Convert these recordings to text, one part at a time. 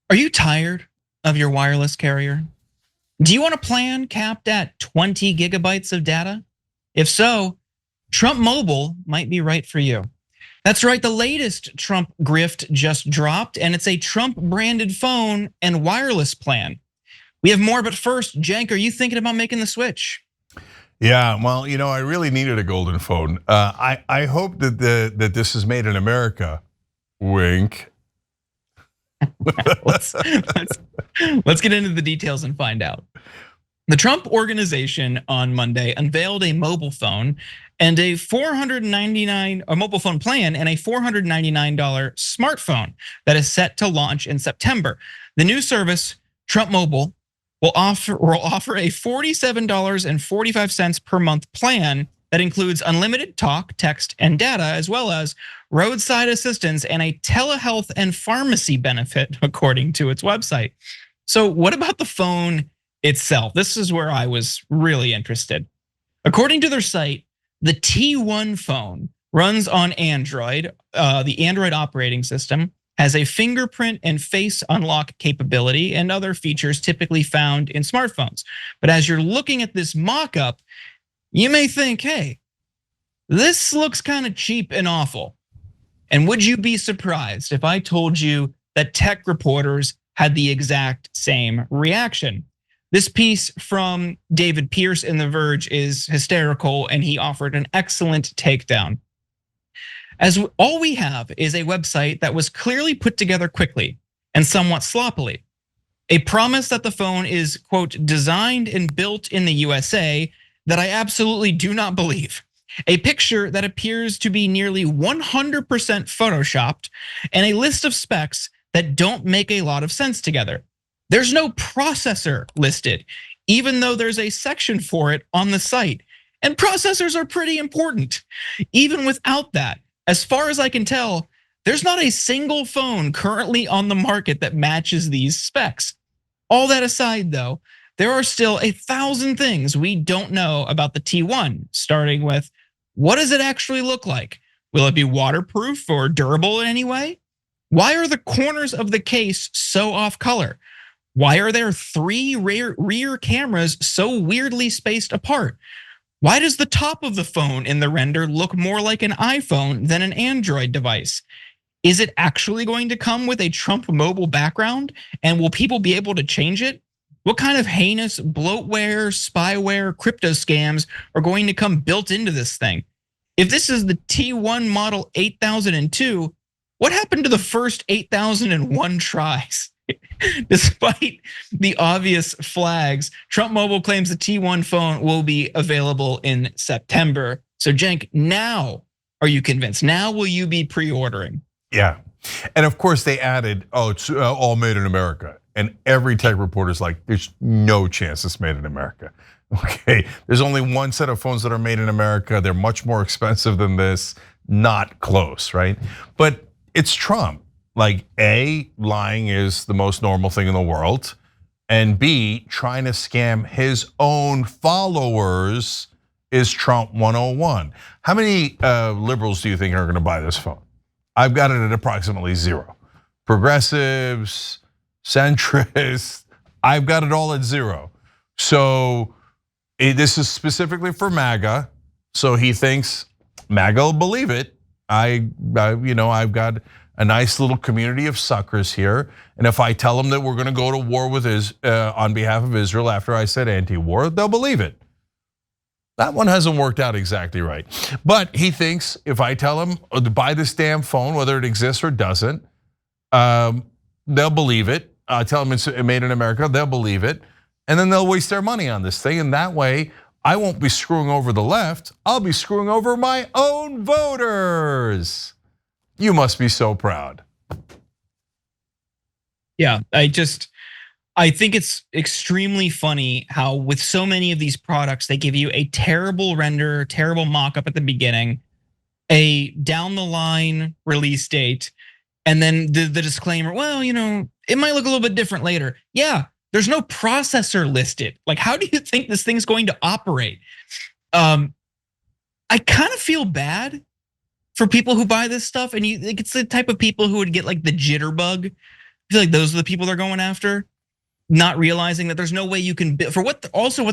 Are you tired of your wireless carrier? Do you want a plan capped at 20 gigabytes of data? If so, Trump Mobile might be right for you. That's right, the latest Trump Grift just dropped, and it's a Trump branded phone and wireless plan. We have more, but first, Cenk, are you thinking about making the switch? Yeah, well, I really needed a golden phone. I hope that this is made in America. Wink. let's get into the details and find out. The Trump organization on Monday unveiled a mobile phone and a mobile phone plan and a $499 smartphone that is set to launch in September. The new service, Trump Mobile, will offer a $47.45 per month plan that includes unlimited talk, text, and data, as well as roadside assistance and a telehealth and pharmacy benefit, according to its website. So what about the phone itself? This is where I was really interested. According to their site, the T1 phone runs on Android. The Android operating system has a fingerprint and face unlock capability and other features typically found in smartphones. But as you're looking at this mock-up, you may think, hey, this looks kind of cheap and awful. And would you be surprised if I told you that tech reporters had the exact same reaction? This piece from David Pierce in The Verge is hysterical, and he offered an excellent takedown. As all we have is a website that was clearly put together quickly and somewhat sloppily. A promise that the phone is, quote, designed and built in the USA that I absolutely do not believe. A picture that appears to be nearly 100% photoshopped, and a list of specs that don't make a lot of sense together. There's no processor listed, even though there's a section for it on the site. And processors are pretty important. Even without that, as far as I can tell, there's not a single phone currently on the market that matches these specs. All that aside though, there are still 1,000 things we don't know about the T1, starting with, what does it actually look like? Will it be waterproof or durable in any way? Why are the corners of the case so off color? Why are there 3 rear cameras so weirdly spaced apart? Why does the top of the phone in the render look more like an iPhone than an Android device? Is it actually going to come with a Trump mobile background? And will people be able to change it? What kind of heinous bloatware, spyware, crypto scams are going to come built into this thing? If this is the T1 model 8002, what happened to the first 8001 tries? Despite the obvious flags, Trump Mobile claims the T1 phone will be available in September. So Cenk, now are you convinced? Now will you be pre-ordering? Yeah, and of course they added, it's all made in America. And every tech reporter's like, there's no chance it's made in America. Okay, there's only one set of phones that are made in America. They're much more expensive than this, not close, right? But it's Trump. Like A, lying is the most normal thing in the world. And B, trying to scam his own followers is Trump 101. How many liberals do you think are gonna buy this phone? I've got it at approximately 0. Progressives, centrists, I've got it all at 0. So this is specifically for MAGA. So he thinks MAGA will believe it. I've got a nice little community of suckers here. And if I tell them that we're gonna go to war with on behalf of Israel after I said anti-war, they'll believe it. That one hasn't worked out exactly right. But he thinks if I tell him to buy this damn phone, whether it exists or doesn't, they'll believe it. I tell them it's made in America, they'll believe it. And then they'll waste their money on this thing. And that way, I won't be screwing over the left, I'll be screwing over my own voters. You must be so proud. Yeah, I think it's extremely funny how with so many of these products, they give you a terrible render, terrible mock-up at the beginning, a down the line release date, and then the disclaimer, well, it might look a little bit different later. Yeah, there's no processor listed. Like, how do you think this thing's going to operate? I kind of feel bad for people who buy this stuff, and it's the type of people who would get like the jitterbug feel like those are the people they're going after, not realizing that there's no way you can for what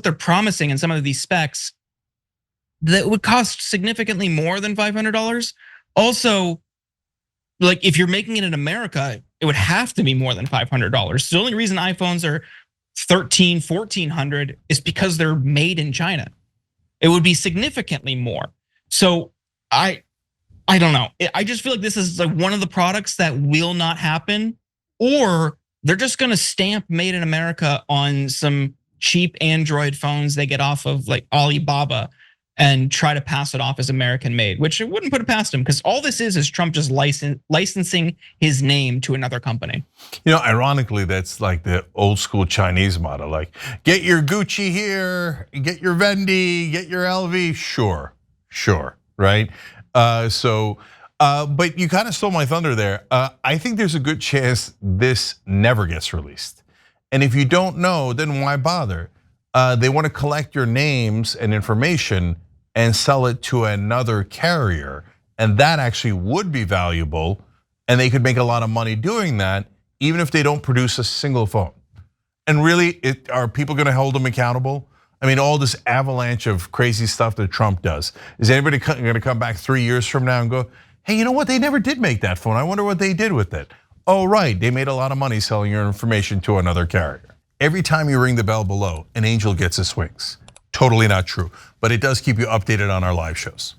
they're promising in some of these specs that would cost significantly more than $500. Also, like if you're making it in America, it would have to be more than $500. The only reason iPhones are 13, 1400 is because they're made in China. It would be significantly more. So I don't know. I just feel like this is like one of the products that will not happen, or they're just gonna stamp made in America on some cheap Android phones they get off of like Alibaba and try to pass it off as American made, which it wouldn't put it past him, because all this is Trump just licensing his name to another company. Ironically, that's like the old school Chinese model, like get your Gucci here, get your Vendi, get your LV, sure, right? But you kind of stole my thunder there. I think there's a good chance this never gets released. And if you don't know, then why bother? They want to collect your names and information and sell it to another carrier. And that actually would be valuable. And they could make a lot of money doing that, even if they don't produce a single phone. And really, are people gonna hold them accountable? I mean, all this avalanche of crazy stuff that Trump does. Is anybody gonna come back 3 years from now and go, hey, you know what? They never did make that phone. I wonder what they did with it. Oh, right, they made a lot of money selling your information to another carrier. Every time you ring the bell below, an angel gets his wings. Totally not true, but it does keep you updated on our live shows.